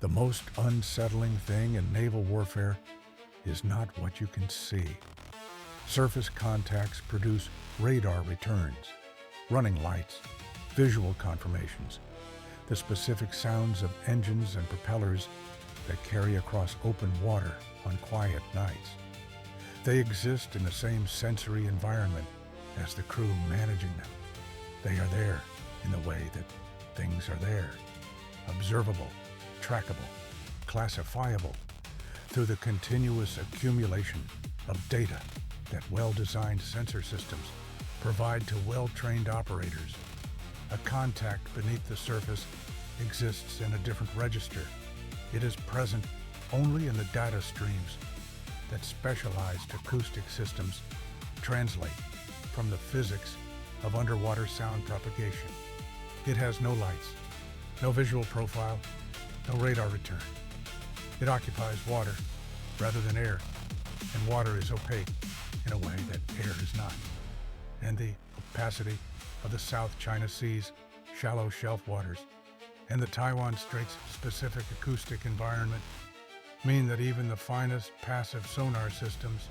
The most unsettling thing in naval warfare is not what you can see. Surface contacts produce radar returns, running lights, visual confirmations, the specific sounds of engines and propellers that carry across open water on quiet nights. They exist in the same sensory environment as the crew managing them. They are there in the way that things are there, observable, trackable, classifiable, through the continuous accumulation of data that well-designed sensor systems provide to well-trained operators. A contact beneath the surface exists in a different register. It is present only in the data streams that specialized acoustic systems translate from the physics of underwater sound propagation. It has no lights, no visual profile, no radar return. It occupies water rather than air, and water is opaque in a way that air is not. And the opacity of the South China Sea's shallow shelf waters and the Taiwan Strait's specific acoustic environment mean that even the finest passive sonar systems,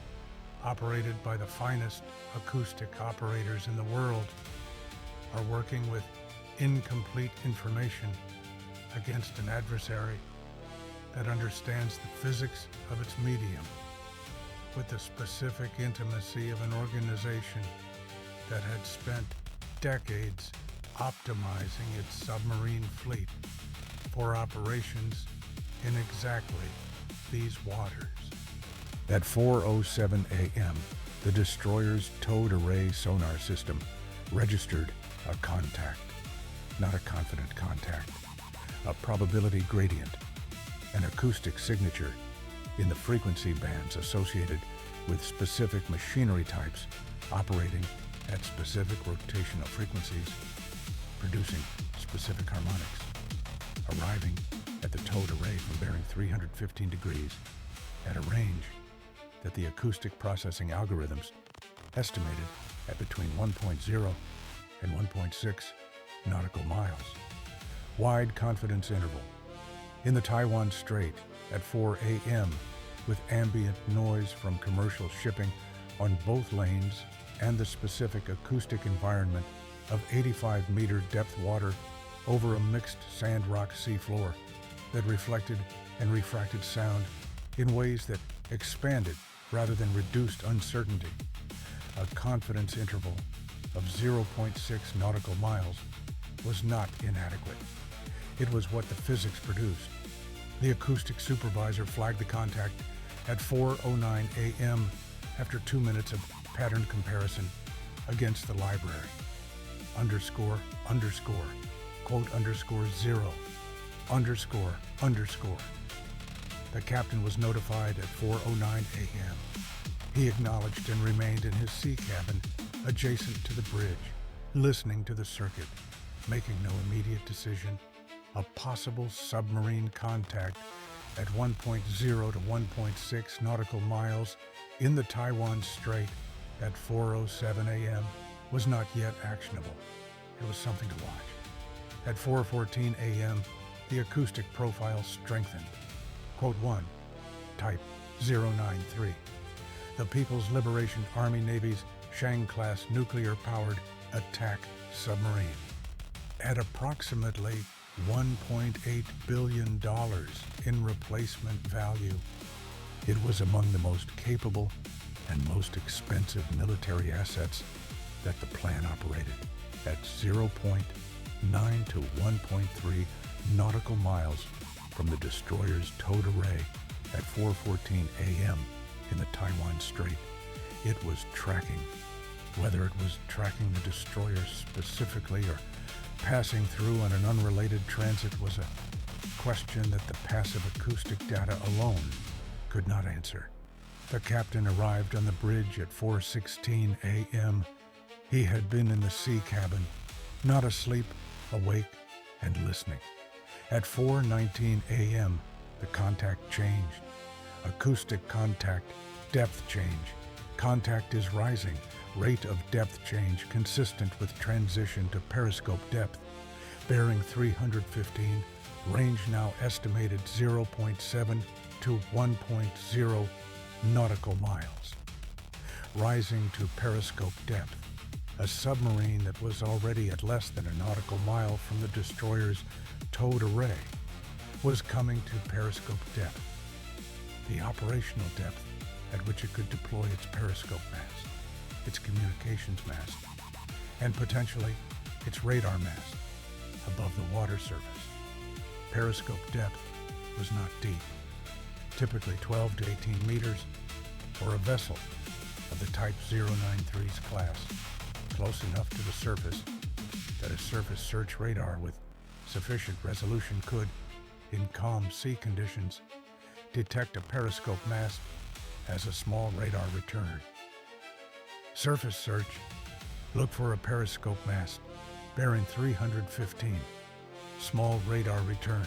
operated by the finest acoustic operators in the world, are working with incomplete information against an adversary that understands the physics of its medium with the specific intimacy of an organization that had spent decades optimizing its submarine fleet for operations in exactly these waters. At 4:07 a.m., the destroyer's towed array sonar system registered a contact, not a confident contact, a probability gradient, an acoustic signature in the frequency bands associated with specific machinery types operating at specific rotational frequencies, producing specific harmonics, arriving at the towed array from bearing 315 degrees at a range that the acoustic processing algorithms estimated at between 1.0 and 1.6 nautical miles. Wide confidence interval. In the Taiwan Strait at 4 a.m. with ambient noise from commercial shipping on both lanes and the specific acoustic environment of 85-meter depth water over a mixed sand rock seafloor that reflected and refracted sound in ways that expanded rather than reduced uncertainty. A confidence interval of 0.6 nautical miles was not inadequate. It was what the physics produced. The acoustic supervisor flagged the contact at 4:09 a.m. after 2 minutes of pattern comparison against the library. Underscore, underscore, quote underscore 0, underscore, underscore. The captain was notified at 4:09 a.m. He acknowledged and remained in his sea cabin adjacent to the bridge, listening to the circuit, making no immediate decision. A possible submarine contact at 1.0 to 1.6 nautical miles in the Taiwan Strait at 4:07 a.m. was not yet actionable. It was something to watch. At 4:14 a.m., the acoustic profile strengthened. Quote 1, Type 093. The People's Liberation Army Navy's Shang-class nuclear-powered attack submarine. At approximately $1.8 billion in replacement value, it was among the most capable and most expensive military assets that the plan operated at 0.9 to 1.3 nautical miles from the destroyer's towed array at 4:14 a.m. in the Taiwan Strait. It was tracking. Whether it was tracking the destroyer specifically or passing through on an unrelated transit was a question that the passive acoustic data alone could not answer. The captain arrived on the bridge at 4:16 a.m. He had been in the sea cabin, not asleep, awake, and listening. At 4:19 a.m., the contact changed. Acoustic contact, depth change. Contact is rising. Rate of depth change consistent with transition to periscope depth, bearing 315 range now estimated 0.7 to 1.0 nautical miles. Rising to periscope depth, a submarine that was already at less than a nautical mile from the destroyer's towed array was coming to periscope depth, the operational depth at which it could deploy its periscope mast, its communications mast, and potentially its radar mast above the water surface. Periscope depth was not deep, typically 12 to 18 meters, for a vessel of the Type 093's class, close enough to the surface that a surface search radar with sufficient resolution could, in calm sea conditions, detect a periscope mast as a small radar return. Surface search, look for a periscope mast bearing 315, small radar return,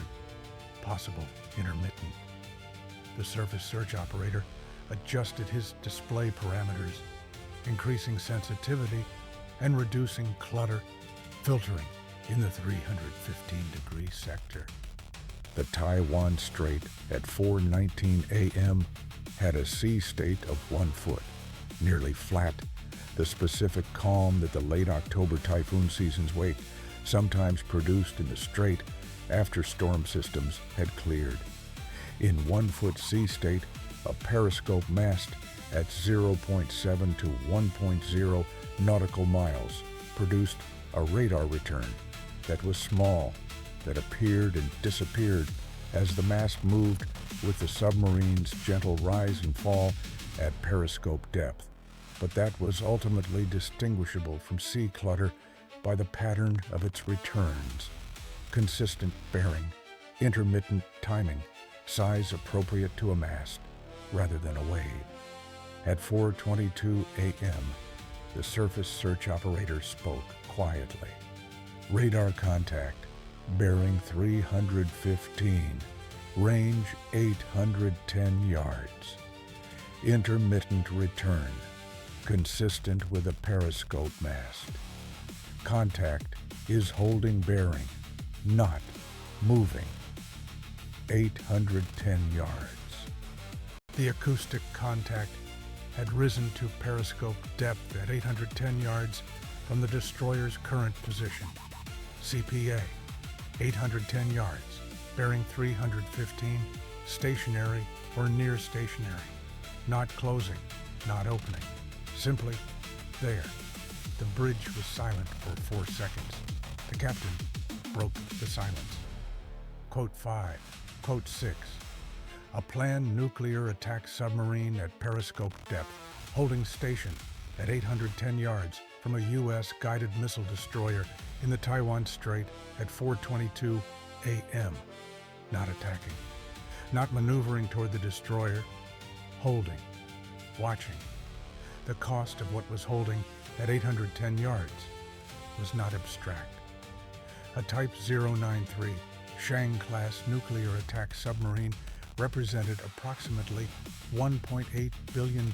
possible intermittent. The surface search operator adjusted his display parameters, increasing sensitivity and reducing clutter, filtering in the 315-degree sector. The Taiwan Strait at 4:19 a.m. had a sea state of 1 foot, nearly flat, the specific calm that the late October typhoon season's wake sometimes produced in the strait after storm systems had cleared. In 1 foot sea state, a periscope mast at 0.7 to 1.0 nautical miles produced a radar return that was small, that appeared and disappeared as the mast moved with the submarine's gentle rise and fall at periscope depth, but that was ultimately distinguishable from sea clutter by the pattern of its returns, consistent bearing, intermittent timing, size appropriate to a mast rather than a wave. At 4:22 a.m., the surface search operator spoke quietly. Radar contact, bearing 315, range 810 yards. Intermittent return, consistent with a periscope mast. Contact is holding bearing, not moving. 810 yards. The acoustic contact had risen to periscope depth at 810 yards from the destroyer's current position. CPA, 810 yards, bearing 315, stationary or near stationary, not closing, not opening, simply there. The bridge was silent for 4 seconds. The captain broke the silence. Quote 5, Quote 6. A planned nuclear attack submarine at periscope depth, holding station at 810 yards from a U.S. guided missile destroyer in the Taiwan Strait at 4:22 a.m. Not attacking, not maneuvering toward the destroyer, holding, watching. The cost of what was holding at 810 yards was not abstract. A Type 093 Shang-class nuclear attack submarine represented approximately $1.8 billion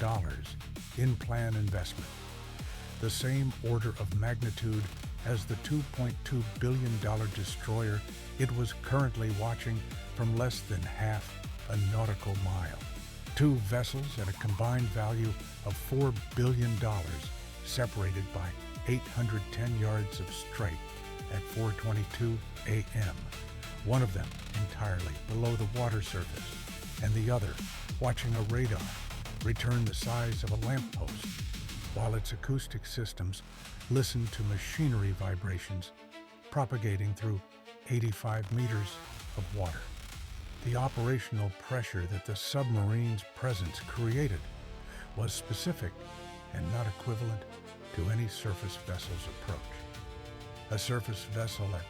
in planned investment, the same order of magnitude as the $2.2 billion destroyer it was currently watching from less than half a nautical mile. 2 vessels at a combined value of $4 billion, separated by 810 yards of strait at 4:22 a.m., one of them entirely below the water surface, and the other watching a radar return the size of a lamppost, while its acoustic systems listened to machinery vibrations propagating through 85 meters of water. The operational pressure that the submarine's presence created was specific and not equivalent to any surface vessel's approach. A surface vessel at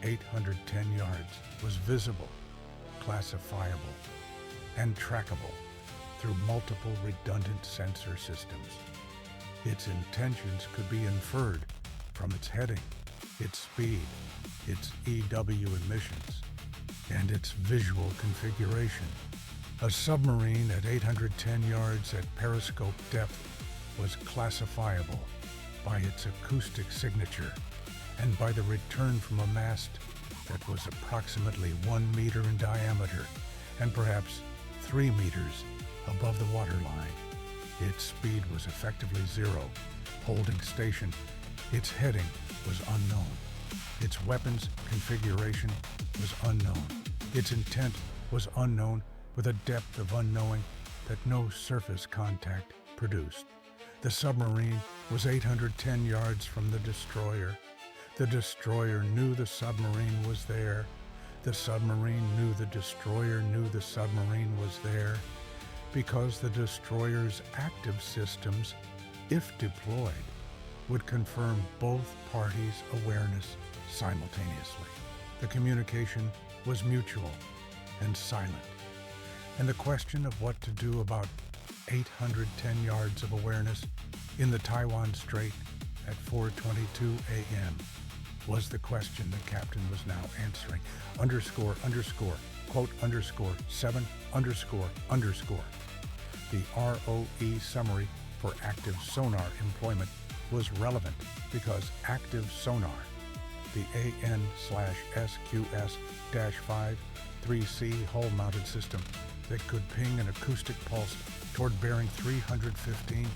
810 yards was visible, classifiable, and trackable through multiple redundant sensor systems. Its intentions could be inferred from its heading, its speed, its EW emissions, and its visual configuration. A submarine at 810 yards at periscope depth was classifiable by its acoustic signature and by the return from a mast that was approximately 1 meter in diameter and perhaps 3 meters above the waterline. Its speed was effectively zero. Holding station, its heading was unknown. Its weapons configuration was unknown. Its intent was unknown, with a depth of unknowing that no surface contact produced. The submarine was 810 yards from the destroyer. The destroyer knew the submarine was there. The submarine knew the destroyer knew the submarine was there, because the destroyer's active systems, if deployed, would confirm both parties' awareness simultaneously. The communication was mutual and silent, and the question of what to do about 810 yards of awareness in the Taiwan Strait at 4:22 a.m. was the question the captain was now answering. __quote_7__. The ROE summary for active sonar employment was relevant because active sonar, the AN/SQS-5 3C hull-mounted system that could ping an acoustic pulse toward bearing 315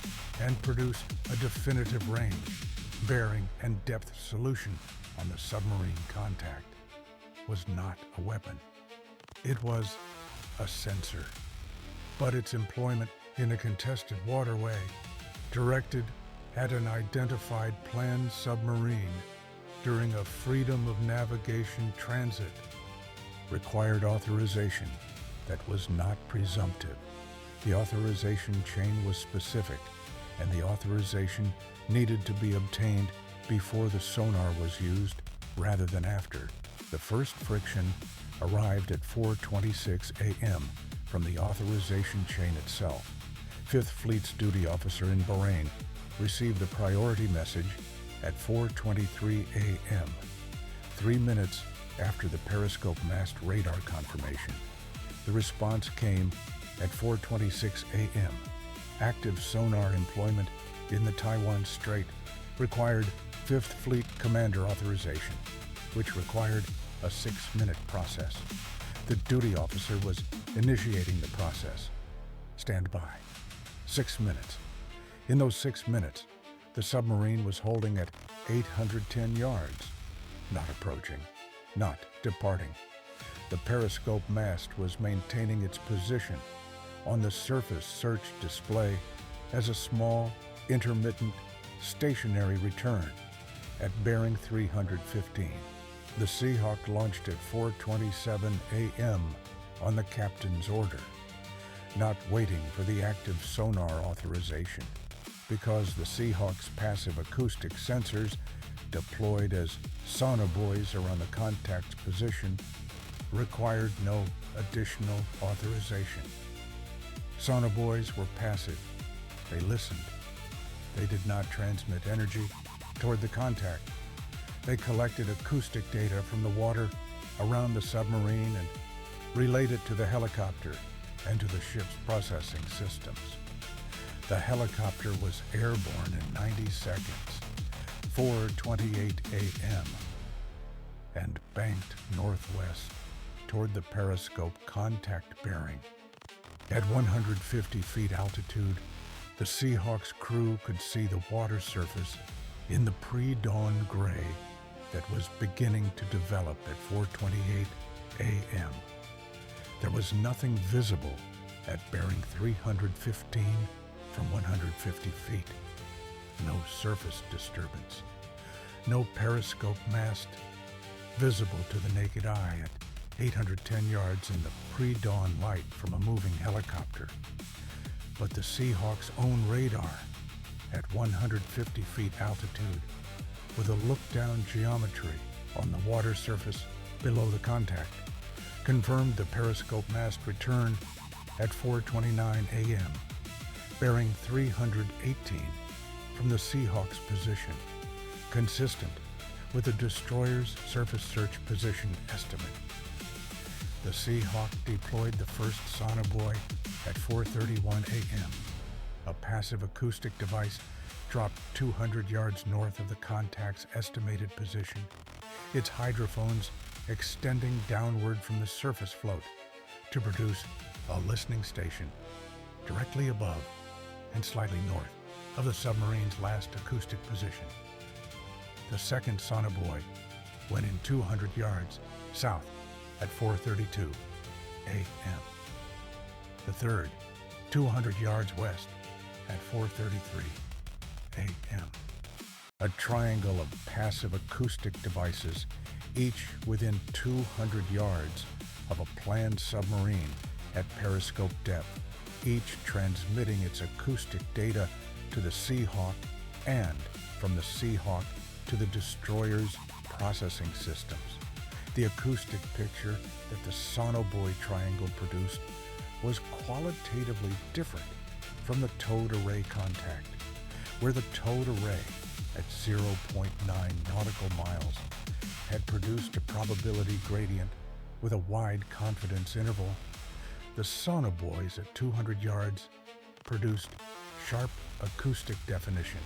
and produce a definitive range, bearing, and depth solution on the submarine contact, was not a weapon. It was a sensor. But its employment in a contested waterway, directed at an identified planned submarine during a freedom of navigation transit, required authorization that was not presumptive. The authorization chain was specific, and the authorization needed to be obtained before the sonar was used rather than after. The first friction arrived at 4:26 a.m. from the authorization chain itself. 5th Fleet's duty officer in Bahrain received the priority message at 4:23 a.m., 3 minutes after the Periscope mast radar confirmation. The response came at 4:26 a.m. Active sonar employment in the Taiwan Strait required 5th Fleet Commander authorization, which required a 6-minute process. The duty officer was initiating the process. Stand by. 6 minutes. In those 6 minutes, the submarine was holding at 810 yards, not approaching, not departing. The Periscope mast was maintaining its position on the surface search display as a small, intermittent, stationary return at bearing 315. The Seahawk launched at 4:27 a.m. on the captain's order, not waiting for the active sonar authorization, because the Seahawk's passive acoustic sensors, deployed as sonobuoys around the contact's position, required no additional authorization. Sonobuoys were passive. They listened. They did not transmit energy toward the contact. They collected acoustic data from the water around the submarine and relayed it to the helicopter and to the ship's processing systems. The helicopter was airborne in 90 seconds, 4:28 a.m., and banked northwest toward the Periscope contact bearing. At 150 feet altitude, the Seahawk's crew could see the water surface in the pre-dawn gray that was beginning to develop at 4:28 a.m. There was nothing visible at bearing 315 from 150 feet. No surface disturbance. No Periscope mast visible to the naked eye at 810 yards in the pre-dawn light from a moving helicopter. But the Seahawk's own radar at 150 feet altitude, with a look-down geometry on the water surface below the contact, confirmed the Periscope mast return at 4:29 a.m., bearing 318 from the Seahawk's position, consistent with the destroyer's surface search position estimate. The Seahawk deployed the first sonobuoy at 4:31 a.m. A passive acoustic device dropped 200 yards north of the contact's estimated position. Its hydrophones extending downward from the surface float to produce a listening station directly above and slightly north of the submarine's last acoustic position. The second sonobuoy went in 200 yards south at 4:32 a.m. The third, 200 yards west at 4:33 a.m. A triangle of passive acoustic devices, each within 200 yards of a planned submarine at periscope depth, each transmitting its acoustic data to the Seahawk and from the Seahawk to the destroyer's processing systems. The acoustic picture that the sonobuoy triangle produced was qualitatively different from the towed array contact, where the towed array at 0.9 nautical miles had produced a probability gradient with a wide confidence interval. The sonobuoys at 200 yards produced sharp acoustic definition,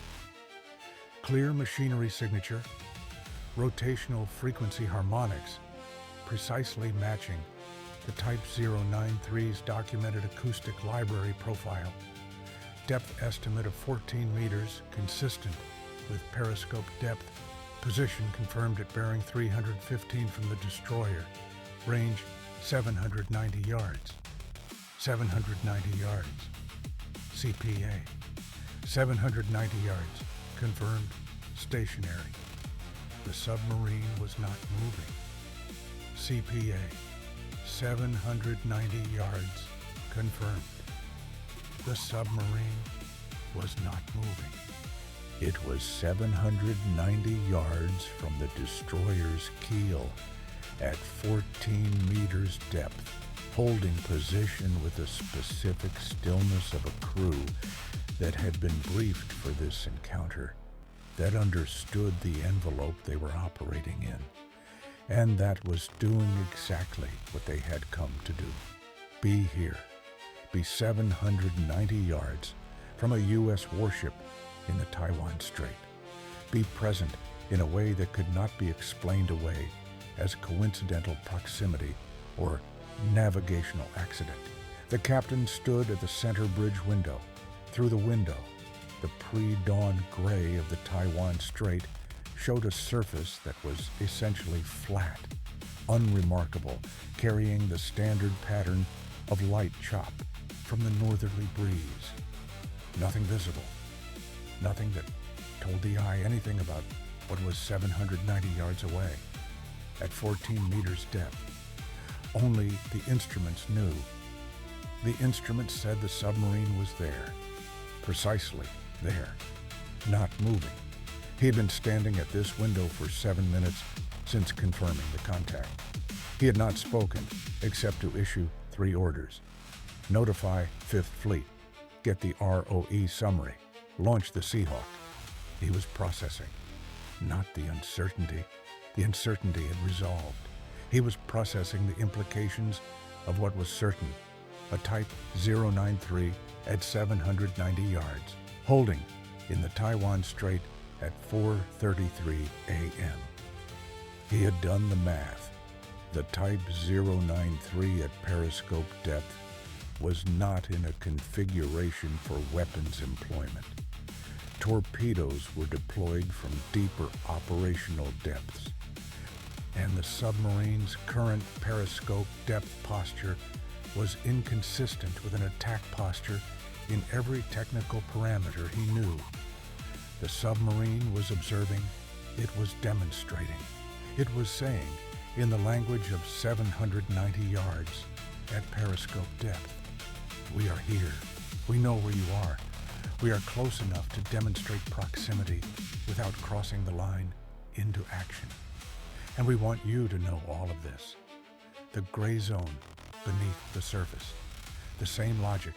clear machinery signature, rotational frequency harmonics, precisely matching the Type 093's documented acoustic library profile, depth estimate of 14 meters consistent with periscope depth, position confirmed at bearing 315 from the destroyer, range 790 yards, 790 yards, CPA, 790 yards, confirmed, stationary. The submarine was not moving. CPA, 790 yards, confirmed. The submarine was not moving. It was 790 yards from the destroyer's keel at 14 meters depth, holding position with the specific stillness of a crew that had been briefed for this encounter, that understood the envelope they were operating in, and that was doing exactly what they had come to do. Be here. Be 790 yards from a U.S. warship in the Taiwan Strait. Be present in a way that could not be explained away as coincidental proximity or navigational accident. The captain stood at the center bridge window. Through the window, the pre-dawn gray of the Taiwan Strait showed a surface that was essentially flat, unremarkable, carrying the standard pattern of light chop from the northerly breeze. Nothing visible, nothing that told the eye anything about what was 790 yards away at 14 meters depth. Only the instruments knew. The instruments said the submarine was there, precisely there, not moving. He had been standing at this window for 7 minutes since confirming the contact. He had not spoken except to issue 3 orders. Notify 5th Fleet, get the ROE summary, launch the Seahawk. He was processing, not the uncertainty. The uncertainty had resolved. He was processing the implications of what was certain, a Type 093 at 790 yards, holding in the Taiwan Strait at 4:33 a.m. He had done the math. The Type 093 at periscope depth was not in a configuration for weapons employment. Torpedoes were deployed from deeper operational depths, and the submarine's current periscope depth posture was inconsistent with an attack posture in every technical parameter he knew. The submarine was observing, it was demonstrating, it was saying, in the language of 790 yards at periscope depth, we are here, we know where you are, we are close enough to demonstrate proximity without crossing the line into action. And we want you to know all of this. The gray zone beneath the surface, the same logic,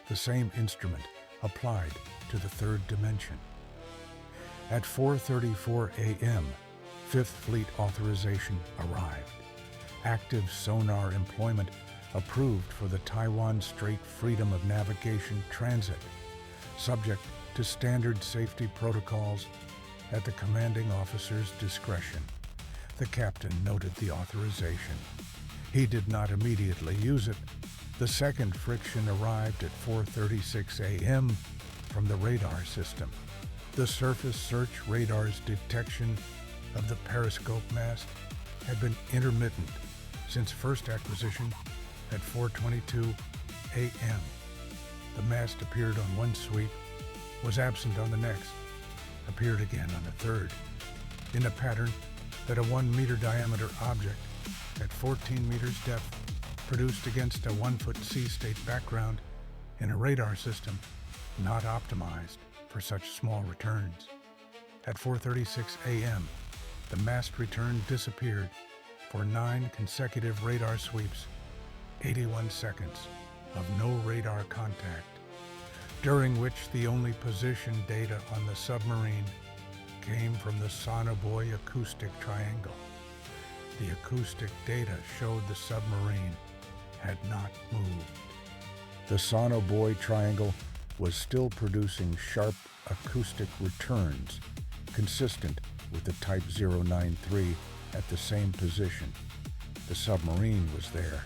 the same instrument applied to the third dimension. At 4:34 a.m., 5th Fleet authorization arrived. Active sonar employment approved for the Taiwan Strait Freedom of Navigation transit, subject to standard safety protocols at the commanding officer's discretion. The captain noted the authorization. He did not immediately use it. The second friction arrived at 4:36 a.m. from the radar system. The surface search radar's detection of the Periscope mast had been intermittent since first acquisition at 4:22 a.m. The mast appeared on one sweep, was absent on the next, appeared again on the third, in a pattern that a 1-meter diameter object at 14 meters depth produced against a 1-foot sea state background in a radar system not optimized for such small returns. At 4:36 a.m., the mast return disappeared for 9 consecutive radar sweeps, 81 seconds of no radar contact, during which the only position data on the submarine came from the sonobuoy acoustic triangle. The acoustic data showed the submarine had not moved. The sonobuoy triangle was still producing sharp acoustic returns consistent with the Type 093 at the same position. The submarine was there,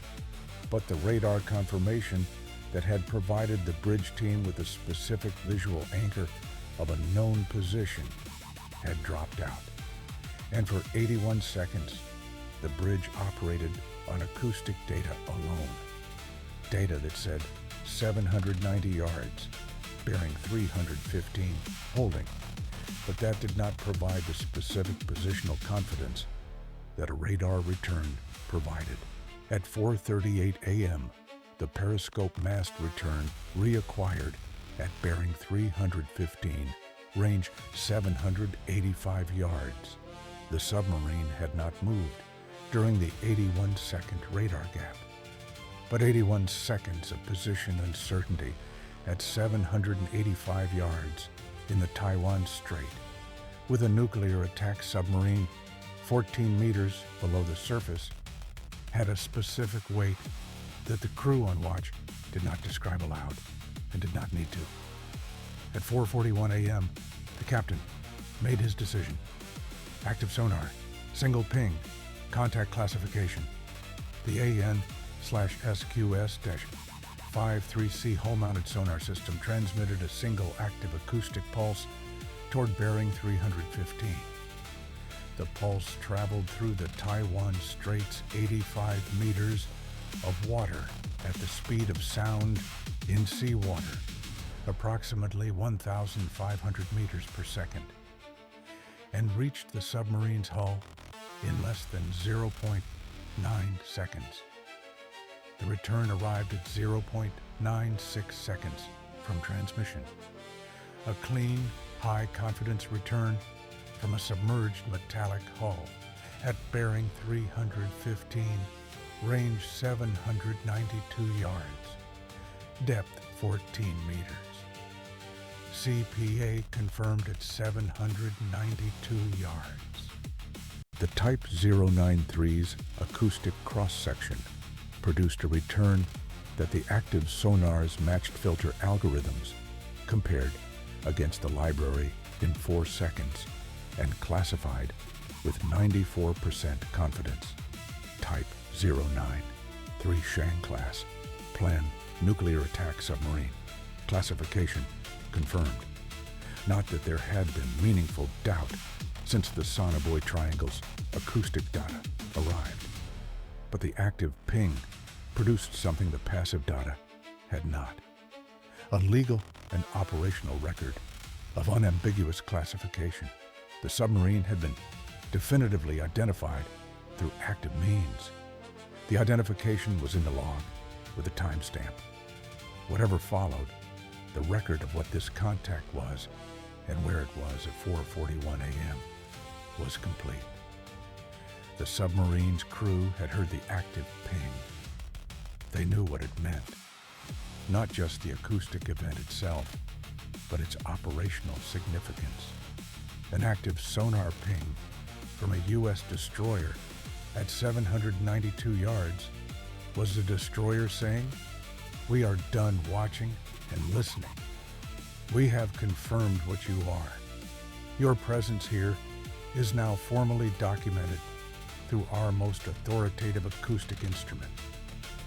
but the radar confirmation that had provided the bridge team with a specific visual anchor of a known position had dropped out. And for 81 seconds, the bridge operated on acoustic data alone. Data that said 790 yards, bearing 315, holding, but that did not provide the specific positional confidence that a radar return provided. At 4:38 a.m., the Periscope mast return reacquired at bearing 315, range 785 yards. The submarine had not moved during the 81-second radar gap, but 81 seconds of position uncertainty at 785 yards in the Taiwan Strait, with a nuclear attack submarine 14 meters below the surface, had a specific weight that the crew on watch did not describe aloud and did not need to. At 4:41 a.m., the captain made his decision. Active sonar, single ping, contact classification. The AN/SQS-53C hull-mounted sonar system transmitted a single active acoustic pulse toward bearing 315. The pulse traveled through the Taiwan Strait's 85 meters of water at the speed of sound in seawater, approximately 1,500 meters per second, and reached the submarine's hull in less than 0.9 seconds. The return arrived at 0.96 seconds from transmission. A clean, high-confidence return from a submerged metallic hull at bearing 315, range 792 yards, depth 14 meters. CPA confirmed at 792 yards. The Type 093's acoustic cross-section produced a return that the active sonar's matched filter algorithms compared against the library in 4 seconds and classified with 94% confidence. Type 093 Shang-class, planned nuclear attack submarine. Classification confirmed. Not that there had been meaningful doubt since the sonobuoy triangle's acoustic data arrived, but the active ping produced something the passive data had not. A legal and operational record of unambiguous classification. The submarine had been definitively identified through active means. The identification was in the log with a timestamp. Whatever followed, the record of what this contact was and where it was at 4:41 a.m. was complete. The submarine's crew had heard the active ping. They knew what it meant. Not just the acoustic event itself, but its operational significance. An active sonar ping from a U.S. destroyer at 792 yards was the destroyer saying, "We are done watching and listening. We have confirmed what you are. Your presence here is now formally documented through our most authoritative acoustic instrument.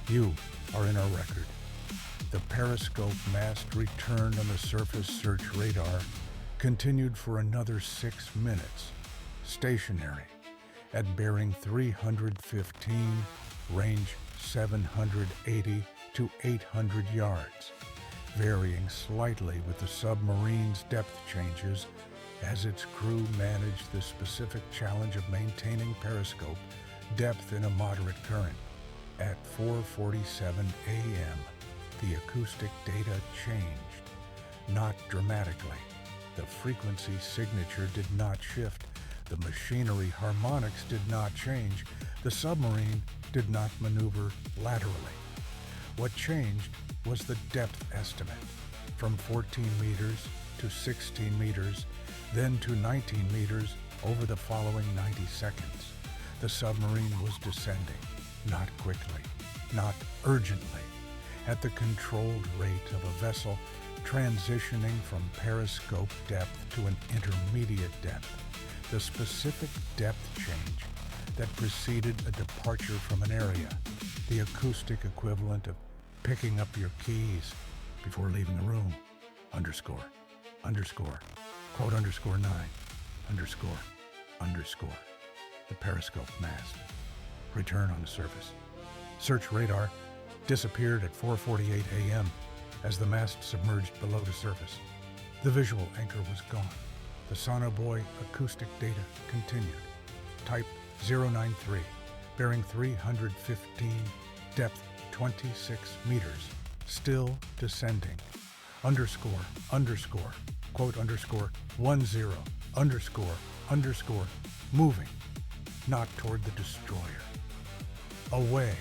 You are in our record. The Periscope mast returned on the surface search radar, continued for another 6 minutes, stationary, at bearing 315, range 780 to 800 yards, varying slightly with the submarine's depth changes as its crew managed the specific challenge of maintaining periscope depth in a moderate current. At 4:47 a.m., the acoustic data changed, not dramatically. The frequency signature did not shift. The machinery harmonics did not change. The submarine did not maneuver laterally. What changed was the depth estimate, from 14 meters to 16 meters, then to 19 meters over the following 90 seconds. The submarine was descending, not quickly, not urgently, at the controlled rate of a vessel transitioning from periscope depth to an intermediate depth. The specific depth change that preceded a departure from an area, the acoustic equivalent of picking up your keys before leaving a room, underscore, quote underscore 9, underscore, the periscope mast. Return on the surface. Search radar disappeared at 4:48 a.m. as the mast submerged below the surface. The visual anchor was gone. The sonobuoy acoustic data continued. Type 093, bearing 315, depth 26 meters, still descending. Underscore, quote underscore 10, underscore, moving, not toward the destroyer. Away,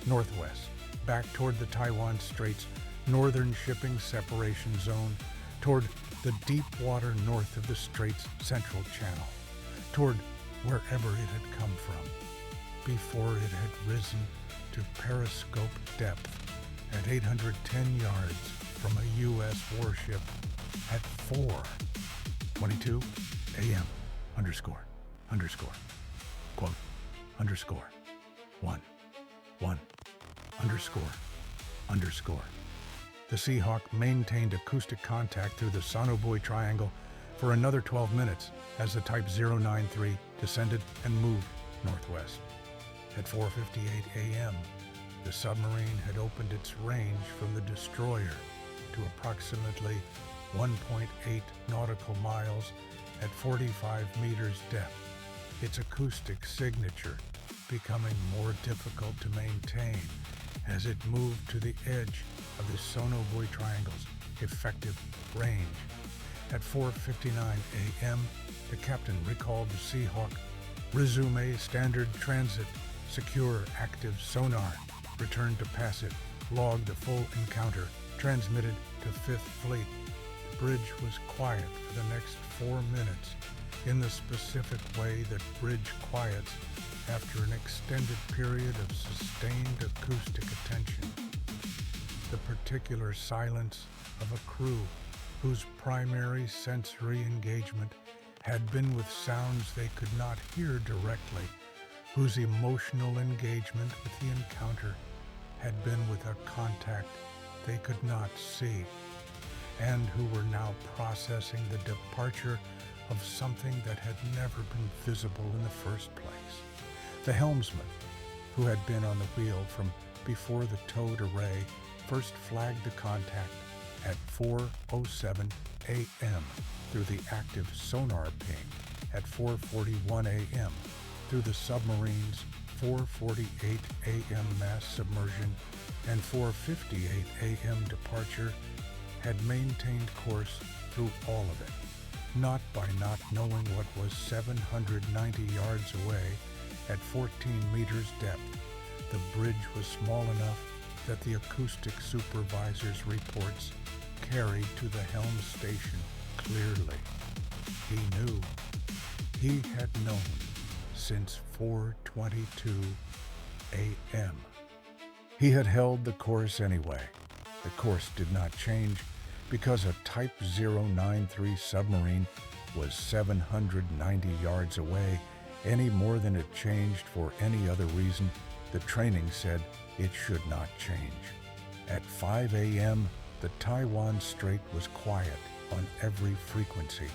northwest, back toward the Taiwan Strait's northern shipping separation zone, toward the deep water north of the Strait's central channel, toward wherever it had come from, before it had risen to periscope depth at 810 yards from a U.S. warship at 4:22 a.m. underscore, quote, underscore, 1, underscore. The Seahawk maintained acoustic contact through the sonobuoy triangle for another 12 minutes as the Type 093 descended and moved northwest. At 4:58 a.m., the submarine had opened its range from the destroyer to approximately 1.8 nautical miles at 45 meters depth, its acoustic signature becoming more difficult to maintain as it moved to the edge of the sonobuoy triangle's effective range. At 4:59 a.m., the captain recalled the Seahawk. Resume standard transit. Secure active sonar. Return to passive. Log the full encounter. Transmitted to Fifth Fleet. The bridge was quiet for the next 4 minutes in the specific way that bridge quiets after an extended period of sustained acoustic attention. The particular silence of a crew whose primary sensory engagement had been with sounds they could not hear directly, whose emotional engagement with the encounter had been with a contact they could not see, and who were now processing the departure of something that had never been visible in the first place. The helmsman, who had been on the wheel from before the towed array, first flagged the contact at 4:07 a.m. through the active sonar ping, at 4:41 a.m. through the submarine's 4:48 a.m. mass submersion and 4:58 a.m. departure, had maintained course through all of it, not by not knowing what was 790 yards away at 14 meters depth. The bridge was small enough that the acoustic supervisor's reports carried to the helm station clearly. He knew. He had known since 4:22 a.m. He had held the course anyway. The course did not change because a Type 093 submarine was 790 yards away any more than it changed for any other reason. The training said it should not change. At 5 a.m., the Taiwan Strait was quiet on every frequency.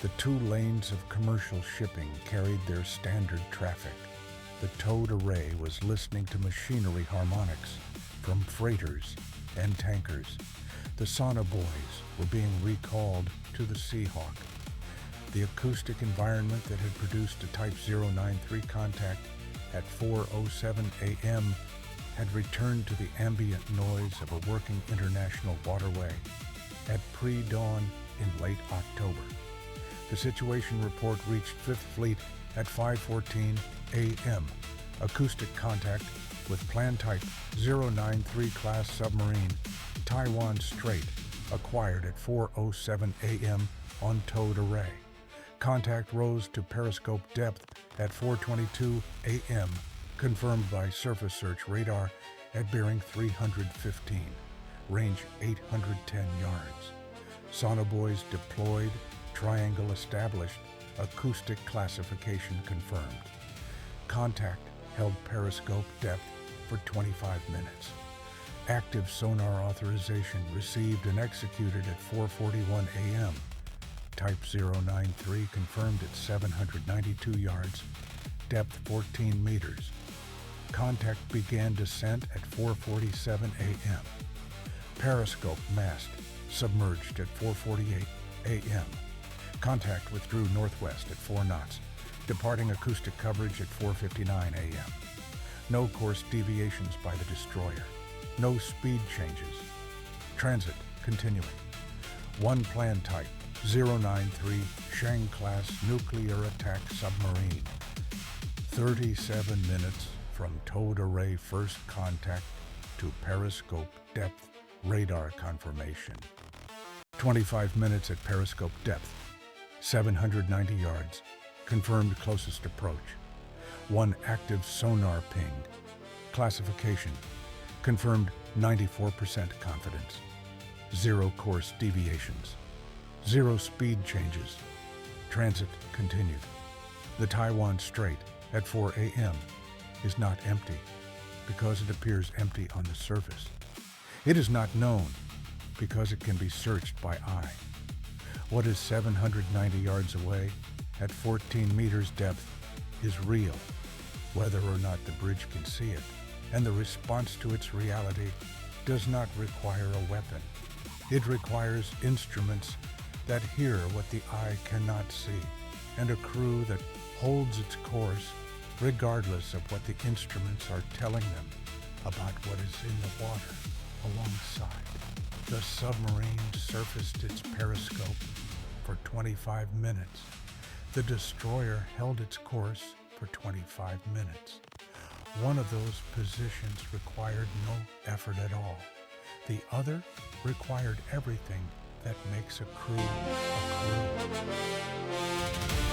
The 2 lanes of commercial shipping carried their standard traffic. The towed array was listening to machinery harmonics from freighters and tankers. The sonobuoys were being recalled to the Seahawk. The acoustic environment that had produced a Type 093 contact at 4:07 a.m. had returned to the ambient noise of a working international waterway at pre-dawn in late October. The situation report reached Fifth Fleet at 5:14 a.m. Acoustic contact with plan type 093 class submarine, Taiwan Strait, acquired at 4:07 a.m. on towed array. Contact rose to periscope depth at 4:22 a.m., confirmed by surface search radar at bearing 315, range 810 yards. Sonobuoys deployed, triangle established, acoustic classification confirmed. Contact held periscope depth for 25 minutes. Active sonar authorization received and executed at 4:41 a.m. Type 093 confirmed at 792 yards, depth 14 meters. Contact began descent at 4:47 a.m. Periscope mast submerged at 4:48 a.m. Contact withdrew northwest at 4 knots, departing acoustic coverage at 4:59 a.m. No course deviations by the destroyer. No speed changes. Transit continuing. 1 plan type, 093 Shang-class nuclear attack submarine. 37 minutes from towed array first contact to periscope depth radar confirmation. 25 minutes at periscope depth, 790 yards, confirmed closest approach. 1 active sonar ping. Classification, confirmed 94% confidence. 0 course deviations. 0 speed changes. Transit continued. The Taiwan Strait at 4 a.m. is not empty because it appears empty on the surface. It is not known because it can be searched by eye. What is 790 yards away at 14 meters depth is real, whether or not the bridge can see it, and the response to its reality does not require a weapon. It requires instruments that hear what the eye cannot see, and a crew that holds its course regardless of what the instruments are telling them about what is in the water alongside. The submarine surfaced its periscope for 25 minutes. The destroyer held its course for 25 minutes. One of those positions required no effort at all. The other required everything that makes a crew a crew.